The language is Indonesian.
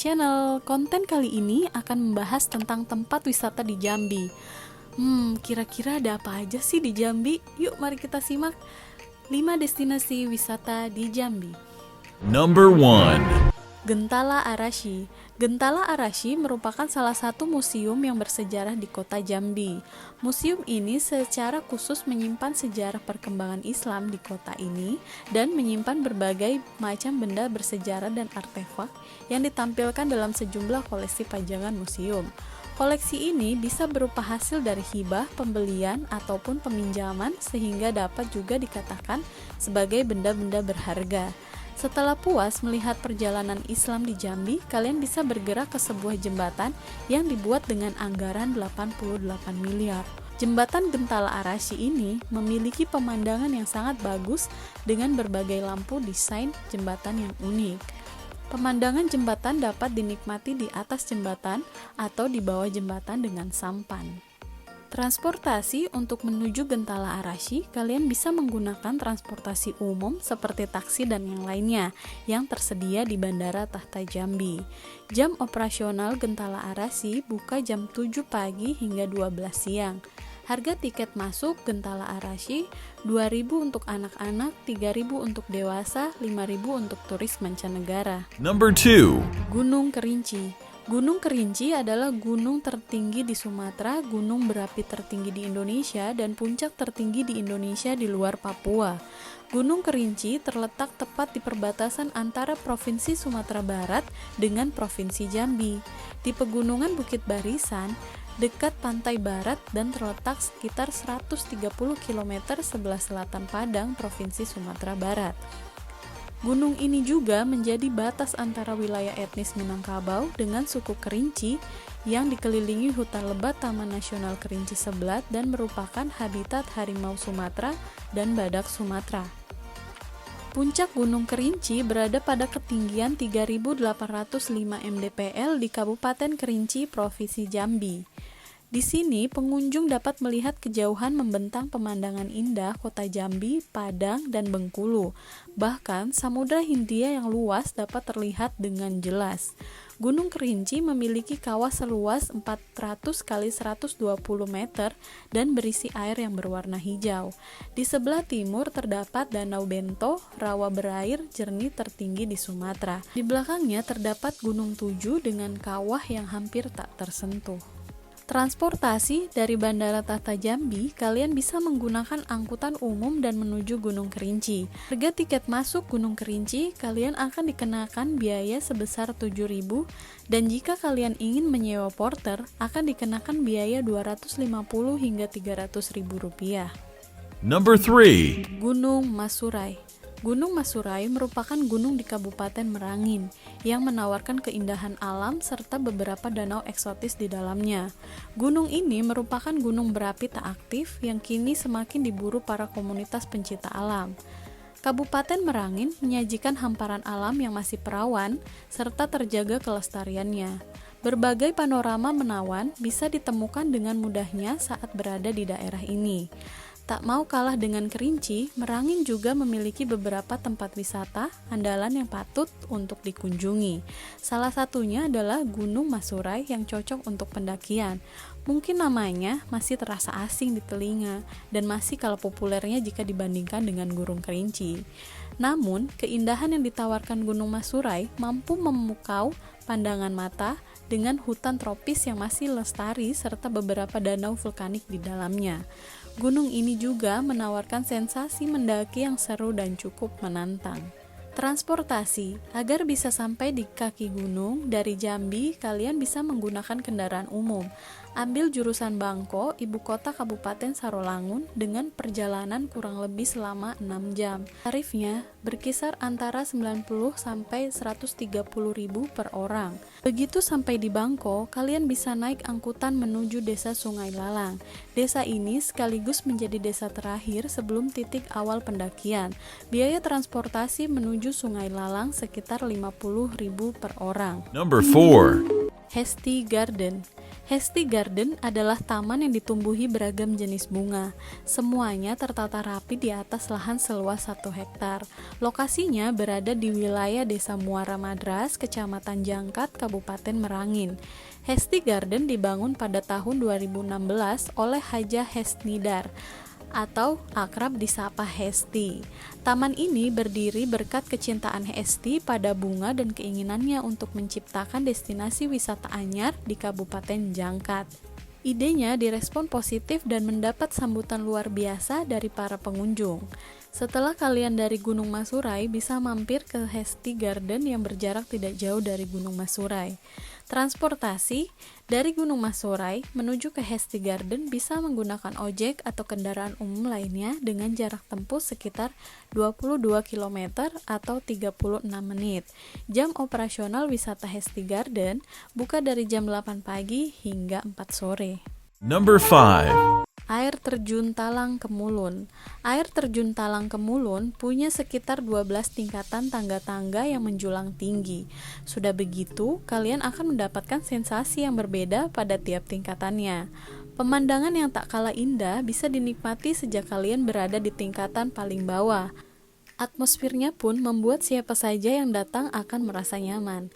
channel. Konten kali ini akan membahas tentang tempat wisata di Jambi. Kira-kira ada apa aja sih di Jambi? Yuk mari kita simak 5 destinasi wisata di Jambi. Number 1. Gentala Arashi. Gentala Arashi merupakan salah satu museum yang bersejarah di kota Jambi. Museum ini secara khusus menyimpan sejarah perkembangan Islam di kota ini dan menyimpan berbagai macam benda bersejarah dan artefak yang ditampilkan dalam sejumlah koleksi pajangan museum. Koleksi ini bisa berupa hasil dari hibah, pembelian, ataupun peminjaman sehingga dapat juga dikatakan sebagai benda-benda berharga. Setelah puas melihat perjalanan Islam di Jambi, kalian bisa bergerak ke sebuah jembatan yang dibuat dengan anggaran 88 miliar. Jembatan Gentala Arashi ini memiliki pemandangan yang sangat bagus dengan berbagai lampu desain jembatan yang unik. Pemandangan jembatan dapat dinikmati di atas jembatan atau di bawah jembatan dengan sampan. Transportasi untuk menuju Gentala Arashi, kalian bisa menggunakan transportasi umum seperti taksi dan yang lainnya yang tersedia di Bandara Tahta Jambi. Jam operasional Gentala Arashi buka jam 7 pagi hingga 12 siang. Harga tiket masuk Gentala Arashi 2.000 untuk anak-anak, 3.000 untuk dewasa, 5.000 untuk turis mancanegara. Number 2. Gunung Kerinci. Gunung Kerinci adalah gunung tertinggi di Sumatera, gunung berapi tertinggi di Indonesia, dan puncak tertinggi di Indonesia di luar Papua. Gunung Kerinci terletak tepat di perbatasan antara Provinsi Sumatera Barat dengan Provinsi Jambi, di pegunungan Bukit Barisan, dekat pantai barat dan terletak sekitar 130 km sebelah selatan Padang, Provinsi Sumatera Barat. Gunung ini juga menjadi batas antara wilayah etnis Minangkabau dengan suku Kerinci yang dikelilingi hutan lebat Taman Nasional Kerinci Seblat dan merupakan habitat harimau Sumatera dan badak Sumatera. Puncak Gunung Kerinci berada pada ketinggian 3.805 mdpl di Kabupaten Kerinci, Provinsi Jambi. Di sini, pengunjung dapat melihat kejauhan membentang pemandangan indah kota Jambi, Padang, dan Bengkulu. Bahkan, Samudra Hindia yang luas dapat terlihat dengan jelas. Gunung Kerinci memiliki kawah seluas 400 x 120 meter dan berisi air yang berwarna hijau. Di sebelah timur terdapat Danau Bento, rawa berair jernih tertinggi di Sumatera. Di belakangnya terdapat Gunung Tuju dengan kawah yang hampir tak tersentuh. Transportasi dari Bandara Tahta Jambi, kalian bisa menggunakan angkutan umum dan menuju Gunung Kerinci. Harga tiket masuk Gunung Kerinci, kalian akan dikenakan biaya sebesar 7.000 dan jika kalian ingin menyewa porter, akan dikenakan biaya 250 hingga 300.000 rupiah. Number 3. Gunung Masurai. Gunung Masurai merupakan gunung di Kabupaten Merangin yang menawarkan keindahan alam serta beberapa danau eksotis di dalamnya. Gunung ini merupakan gunung berapi tak aktif yang kini semakin diburu para komunitas pencinta alam. Kabupaten Merangin menyajikan hamparan alam yang masih perawan serta terjaga kelestariannya. Berbagai panorama menawan bisa ditemukan dengan mudahnya saat berada di daerah ini. Tak mau kalah dengan Kerinci, Merangin juga memiliki beberapa tempat wisata andalan yang patut untuk dikunjungi. Salah satunya adalah Gunung Masurai yang cocok untuk pendakian. Mungkin namanya masih terasa asing di telinga dan masih kalah populernya jika dibandingkan dengan Gunung Kerinci. Namun, keindahan yang ditawarkan Gunung Masurai mampu memukau pandangan mata dengan hutan tropis yang masih lestari serta beberapa danau vulkanik di dalamnya. Gunung ini juga menawarkan sensasi mendaki yang seru dan cukup menantang. Transportasi. Agar bisa sampai di kaki gunung, dari Jambi, kalian bisa menggunakan kendaraan umum. Ambil jurusan Bangko, ibu kota Kabupaten Sarolangun, dengan perjalanan kurang lebih selama 6 jam. Tarifnya berkisar antara 90 sampai 130.000 per orang. Begitu sampai di Bangko, kalian bisa naik angkutan menuju Desa Sungai Lalang. Desa ini sekaligus menjadi desa terakhir sebelum titik awal pendakian. Biaya transportasi menuju Sungai Lalang sekitar 50.000 per orang. Number 4. Hesti Garden. Hesti Garden adalah taman yang ditumbuhi beragam jenis bunga. Semuanya tertata rapi di atas lahan seluas 1 hektar. Lokasinya berada di wilayah Desa Muara Madras, Kecamatan Jangkat, Kabupaten Merangin. Hesti Garden dibangun pada tahun 2016 oleh Hajah Hesnidar atau akrab disapa Hesti. Taman ini berdiri berkat kecintaan Hesti pada bunga dan keinginannya untuk menciptakan destinasi wisata anyar di Kabupaten Jangkat. Idenya direspon positif dan mendapat sambutan luar biasa dari para pengunjung. Setelah kalian dari Gunung Masurai, bisa mampir ke Hesti Garden yang berjarak tidak jauh dari Gunung Masurai. Transportasi dari Gunung Masurai menuju ke Hesti Garden bisa menggunakan ojek atau kendaraan umum lainnya dengan jarak tempuh sekitar 22 km atau 36 menit. Jam operasional wisata Hesti Garden buka dari jam 8 pagi hingga 4 sore. Number 5. Air terjun Talang Kemulun. Air terjun Talang Kemulun punya sekitar 12 tingkatan tangga-tangga yang menjulang tinggi. Sudah begitu, kalian akan mendapatkan sensasi yang berbeda pada tiap tingkatannya. Pemandangan yang tak kalah indah bisa dinikmati sejak kalian berada di tingkatan paling bawah. Atmosfernya pun membuat siapa saja yang datang akan merasa nyaman.